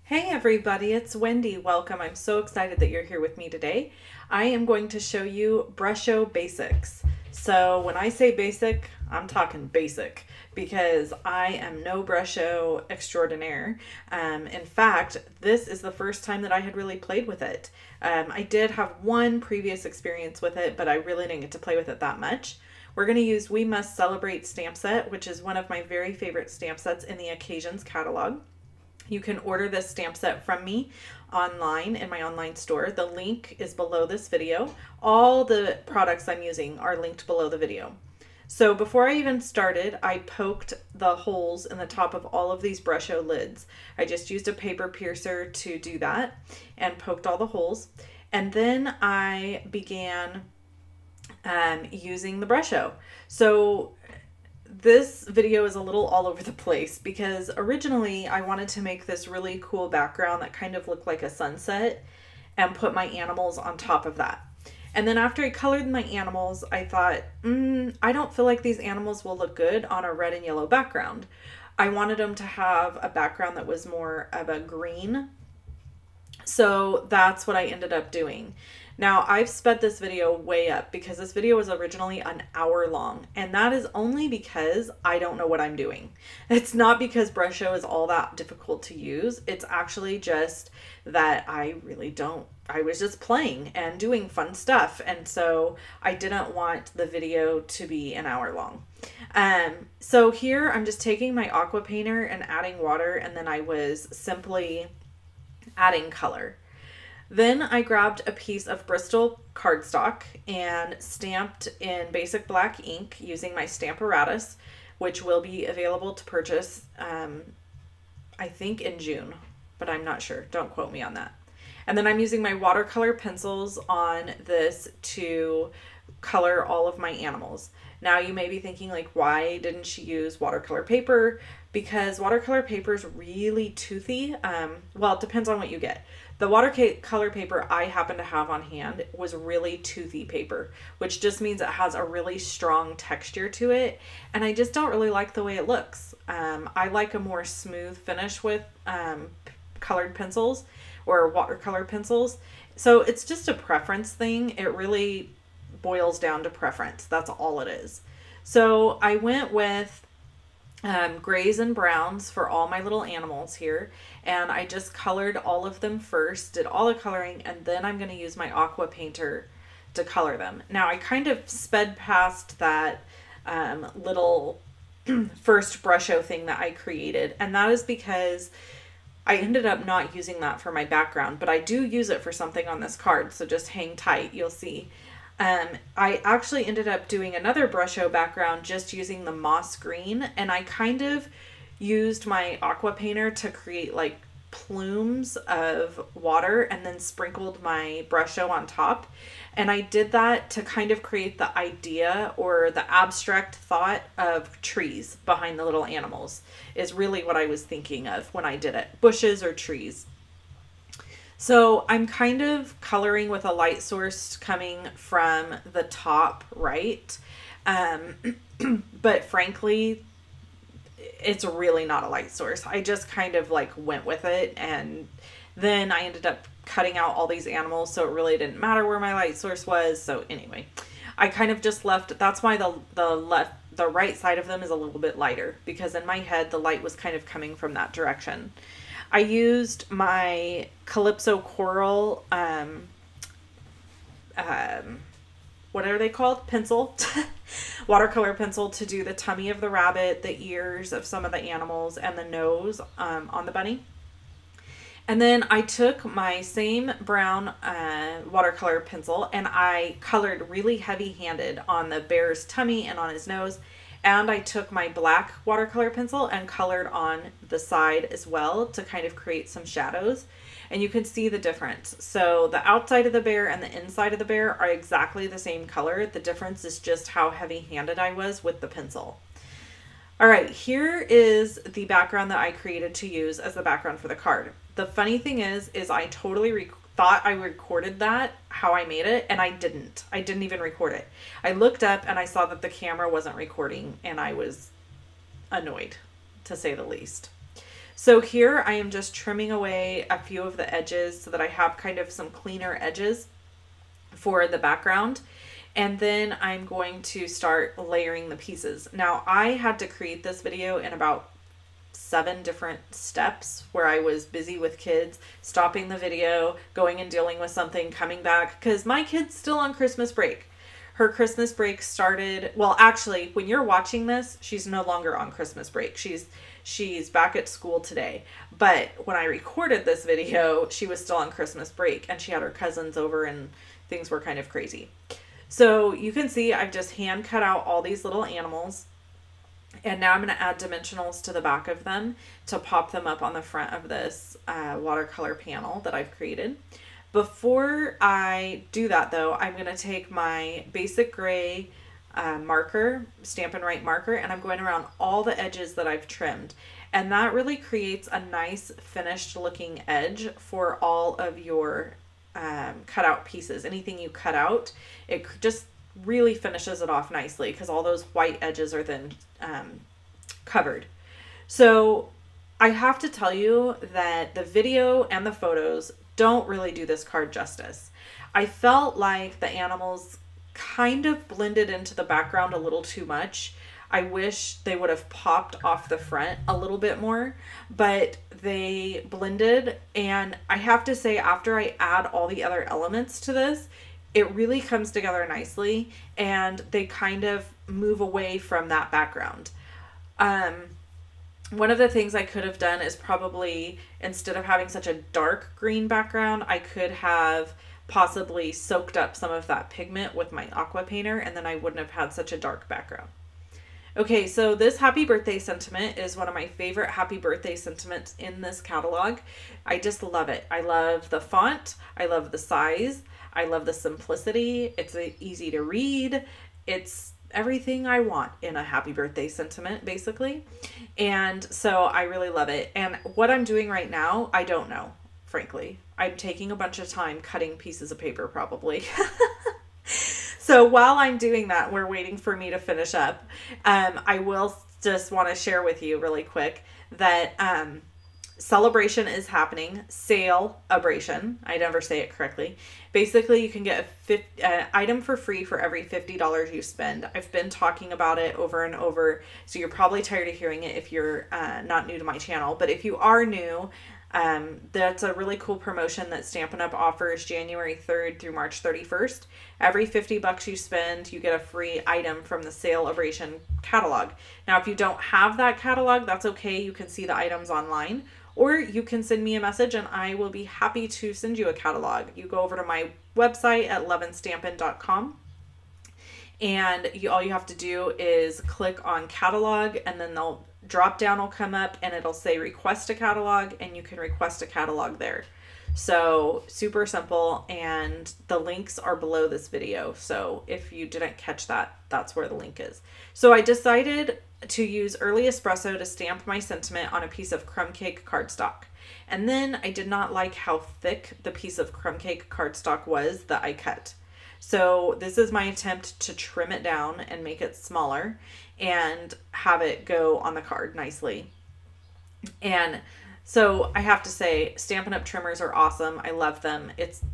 Hey everybody, it's Wendy. Welcome. I'm so excited that you're here with me today. I am going to show you Brusho basics. So when I say basic, I'm talking basic because I am no Brusho extraordinaire. In fact, this is the first time that I had really played with it. I did have one previous experience with it, but I really didn't get to play with it that much. We're going to use We Must Celebrate stamp set, which is one of my very favorite stamp sets in the Occasions catalog. You can order this stamp set from me online in my online store. The link is below this video. All the products I'm using are linked below the video. So before I even started, I poked the holes in the top of all of these Brusho lids. I just used a paper piercer to do that and poked all the holes. And then I began using the Brusho. So this video is a little all over the place because originally I wanted to make this really cool background that kind of looked like a sunset and put my animals on top of that. And then after I colored my animals, I thought, I don't feel like these animals will look good on a red and yellow background. I wanted them to have a background that was more of a green. So that's what I ended up doing. Now, I've sped this video way up because this video was originally an hour long, and that is only because I don't know what I'm doing. It's not because Brusho is all that difficult to use. It's actually just that I really don't. I was just playing and doing fun stuff, and so I didn't want the video to be an hour long. So here I'm just taking my aqua painter and adding water, and then I was simply adding color. Then I grabbed a piece of Bristol cardstock and stamped in basic black ink using my Stamparatus, which will be available to purchase, I think in June, but I'm not sure. Don't quote me on that. And then I'm using my watercolor pencils on this to color all of my animals. Now you may be thinking, like, why didn't she use watercolor paper? Because watercolor paper is really toothy. Well, it depends on what you get. The watercolor paper I happen to have on hand was really toothy paper, which just means it has a really strong texture to it. And I just don't really like the way it looks. I like a more smooth finish with colored pencils or watercolor pencils. So it's just a preference thing. It really boils down to preference. That's all it is. So I went with grays and browns for all my little animals here, and I just colored all of them first, did all the coloring, and then I'm going to use my aqua painter to color them. Now I kind of sped past that little first Brusho thing that I created, and that is because I ended up not using that for my background, but I do use it for something on this card, so just hang tight, you'll see. I actually ended up doing another Brusho background just using the moss green, and I kind of used my aqua painter to create like plumes of water and then sprinkled my Brusho on top. And I did that to kind of create the idea or the abstract thought of trees behind the little animals is really what I was thinking of when I did it. Bushes or trees. So I'm kind of coloring with a light source coming from the top right. But frankly, it's really not a light source. I just kind of like went with it, and then I ended up cutting out all these animals, so it really didn't matter where my light source was. So anyway, I kind of just left. That's why the right side of them is a little bit lighter, because in my head the light was kind of coming from that direction. I used my Calypso Coral, what are they called? Pencil, watercolor pencil to do the tummy of the rabbit, the ears of some of the animals, and the nose on the bunny. And then I took my same brown watercolor pencil and I colored really heavy-handed on the bear's tummy and on his nose. And I took my black watercolor pencil and colored on the side as well to kind of create some shadows. And you can see the difference. So the outside of the bear and the inside of the bear are exactly the same color. The difference is just how heavy-handed I was with the pencil. All right, here is the background that I created to use as the background for the card. The funny thing is I totally thought I recorded that, how I made it, and I didn't. I didn't even record it. I looked up and I saw that the camera wasn't recording, and I was annoyed, to say the least. So here I am just trimming away a few of the edges so that I have kind of some cleaner edges for the background. And then I'm going to start layering the pieces. Now I had to create this video in about 7 different steps where I was busy with kids, stopping the video, going and dealing with something, coming back, because my kid's still on Christmas break. Her Christmas break started, well, actually, when you're watching this, she's no longer on Christmas break. She's back at school today. But when I recorded this video, she was still on Christmas break and she had her cousins over and things were kind of crazy. So you can see I've just hand cut out all these little animals. And now I'm going to add dimensionals to the back of them to pop them up on the front of this watercolor panel that I've created. Before I do that though, I'm going to take my basic gray marker, Stampin' Right marker, and I'm going around all the edges that I've trimmed. And that really creates a nice finished looking edge for all of your cut out pieces. Anything you cut out, it just really finishes it off nicely because all those white edges are then covered. So I have to tell you that the video and the photos don't really do this card justice. I felt like the animals kind of blended into the background a little too much. I wish they would have popped off the front a little bit more, but they blended. And I have to say, after I add all the other elements to this, it really comes together nicely and they kind of move away from that background. One of the things I could have done is probably, instead of having such a dark green background, I could have possibly soaked up some of that pigment with my aqua painter and then I wouldn't have had such a dark background. Okay, so this happy birthday sentiment is one of my favorite happy birthday sentiments in this catalog. I just love it. I love the font. I love the size. I love the simplicity. It's easy to read. It's everything I want in a happy birthday sentiment, basically. And so I really love it. And what I'm doing right now, I don't know, frankly. I'm taking a bunch of time cutting pieces of paper, probably. So while I'm doing that, we're waiting for me to finish up. I will just want to share with you really quick that celebration is happening. Sale-abration. I never say it correctly. Basically, you can get an item for free for every $50 you spend. I've been talking about it over and over, so you're probably tired of hearing it if you're not new to my channel. But if you are new, that's a really cool promotion that Stampin' Up! Offers January 3rd through March 31st. Every $50 you spend, you get a free item from the Sale-abration catalog. Now, if you don't have that catalog, that's okay. You can see the items online. Or you can send me a message and I will be happy to send you a catalog. You go over to my website at loveandstampin.com and all you have to do is click on catalog and then the drop down will come up and it'll say request a catalog and you can request a catalog there. So super simple, and the links are below this video. So if you didn't catch that, that's where the link is. So I decided to use Early Espresso to stamp my sentiment on a piece of crumb cake cardstock. And then I did not like how thick the piece of crumb cake cardstock was that I cut. So this is my attempt to trim it down and make it smaller and have it go on the card nicely. And so I have to say, Stampin' Up! Trimmers are awesome. I love them. It's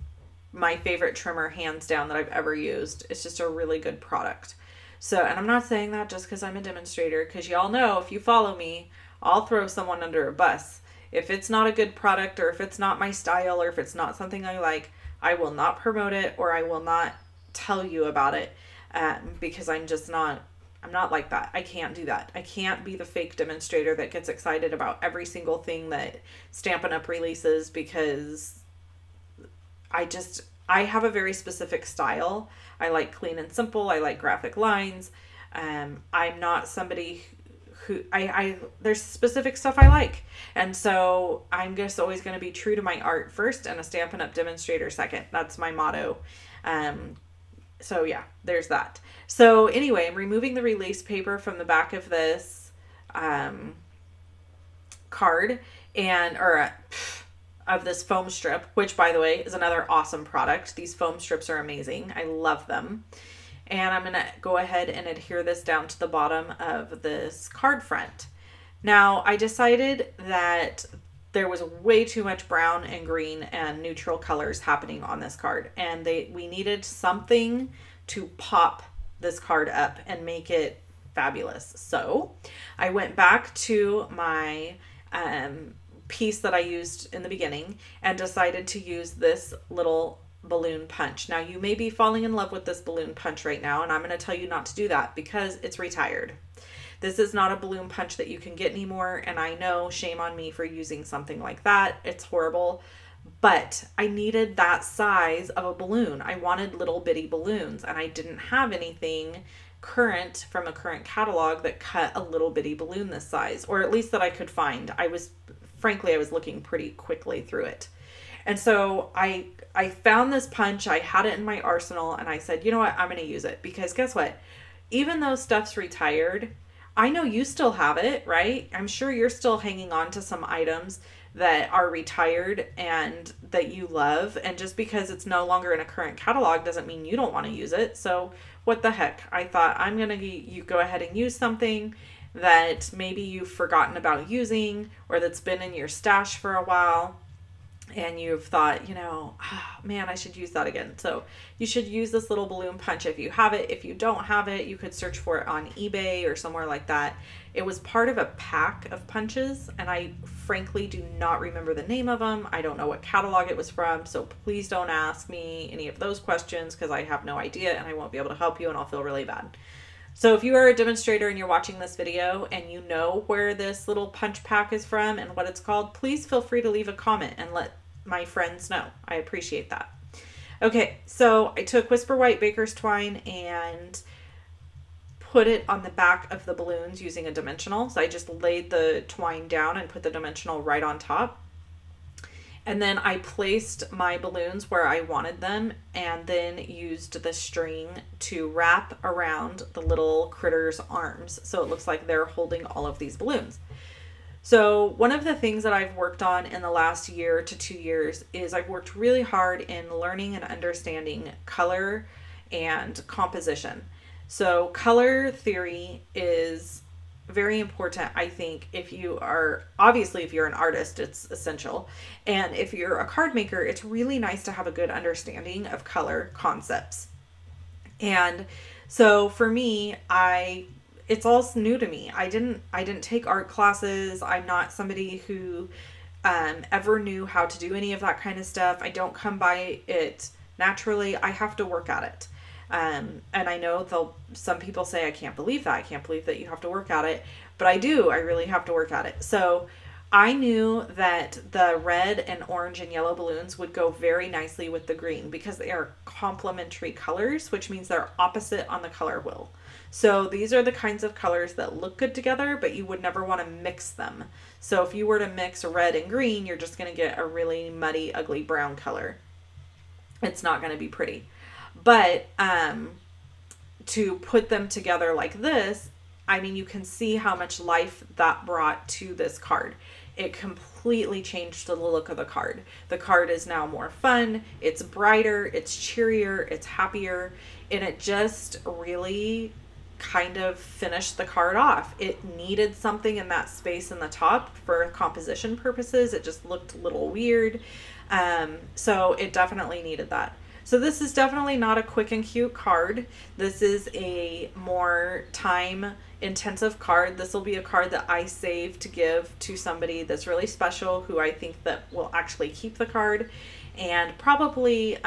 my favorite trimmer, hands down, that I've ever used. It's just a really good product. So, and I'm not saying that just because I'm a demonstrator, because y'all know if you follow me, I'll throw someone under a bus. If it's not a good product, or if it's not my style, or if it's not something I like, I will not promote it, or I will not tell you about it, because I'm not like that. I can't do that. I can't be the fake demonstrator that gets excited about every single thing that Stampin' Up! Releases, because I have a very specific style. I like clean and simple. I like graphic lines. I'm not somebody who, there's specific stuff I like. And so I'm just always going to be true to my art first and a Stampin' Up! Demonstrator second. That's my motto. So yeah, there's that. So anyway, I'm removing the release paper from the back of this card of this foam strip, which by the way is another awesome product. These foam strips are amazing. I love them. And I'm going to go ahead and adhere this down to the bottom of this card front. Now, I decided that there was way too much brown and green and neutral colors happening on this card, and we needed something to pop this card up and make it fabulous. So I went back to my piece that I used in the beginning and decided to use this little balloon punch. Now, you may be falling in love with this balloon punch right now, and I'm going to tell you not to do that because it's retired. This is not a balloon punch that you can get anymore, and I know, shame on me for using something like that. It's horrible, but I needed that size of a balloon. I wanted little bitty balloons, and I didn't have anything current from a current catalog that cut a little bitty balloon this size, or at least that I could find. Frankly, I was looking pretty quickly through it. And so I found this punch, I had it in my arsenal, and I said, you know what, I'm going to use it, because guess what? Even though stuff's retired, I know you still have it, right? I'm sure you're still hanging on to some items that are retired and that you love. And just because it's no longer in a current catalog doesn't mean you don't want to use it. So what the heck? I thought I'm going to go ahead and use something that maybe you've forgotten about using, or that's been in your stash for a while, and you've thought, you know, man, I should use that again. So you should use this little balloon punch if you have it. If you don't have it, you could search for it on eBay or somewhere like that. It was part of a pack of punches, and I frankly do not remember the name of them. I don't know what catalog it was from, so please don't ask me any of those questions because I have no idea and I won't be able to help you, and I'll feel really bad. So if you are a demonstrator and you're watching this video and you know where this little punch pack is from and what it's called, please feel free to leave a comment and let my friends know. I appreciate that. Okay, so I took Whisper White Baker's Twine and put it on the back of the balloons using a dimensional. So I just laid the twine down and put the dimensional right on top. And then I placed my balloons where I wanted them, and then used the string to wrap around the little critter's arms, so it looks like they're holding all of these balloons. So one of the things that I've worked on in the last year to 2 years is I've worked really hard in learning and understanding color and composition. So color theory is very important, I think. If you're an artist, it's essential. And if you're a card maker, it's really nice to have a good understanding of color concepts. And so for me, it's all new to me. I didn't take art classes. I'm not somebody who ever knew how to do any of that kind of stuff. I don't come by it naturally. I have to work at it. And I know some people say, I can't believe that. I can't believe that you have to work at it. But I do. I really have to work at it. So I knew that the red and orange and yellow balloons would go very nicely with the green because they are complementary colors, which means they're opposite on the color wheel. So these are the kinds of colors that look good together, but you would never want to mix them. So if you were to mix red and green, you're just going to get a really muddy, ugly brown color. It's not going to be pretty. But to put them together like this, I mean, you can see how much life that brought to this card. It completely changed the look of the card. The card is now more fun, it's brighter, it's cheerier, it's happier, and it just really kind of finished the card off. It needed something in that space in the top for composition purposes. It just looked a little weird. So it definitely needed that. So this is definitely not a quick and cute card. This is a more time intensive card. This will be a card that I save to give to somebody that's really special, who I think that will actually keep the card and probably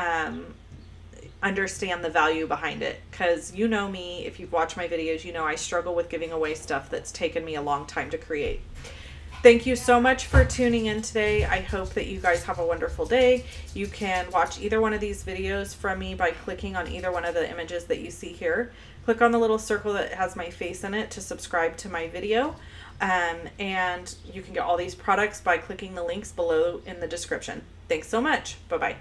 understand the value behind it. Because you know me, if you've watched my videos, you know I struggle with giving away stuff that's taken me a long time to create. Thank you so much for tuning in today. I hope that you guys have a wonderful day. You can watch either one of these videos from me by clicking on either one of the images that you see here. Click on the little circle that has my face in it to subscribe to my video. And you can get all these products by clicking the links below in the description. Thanks so much. Bye-bye.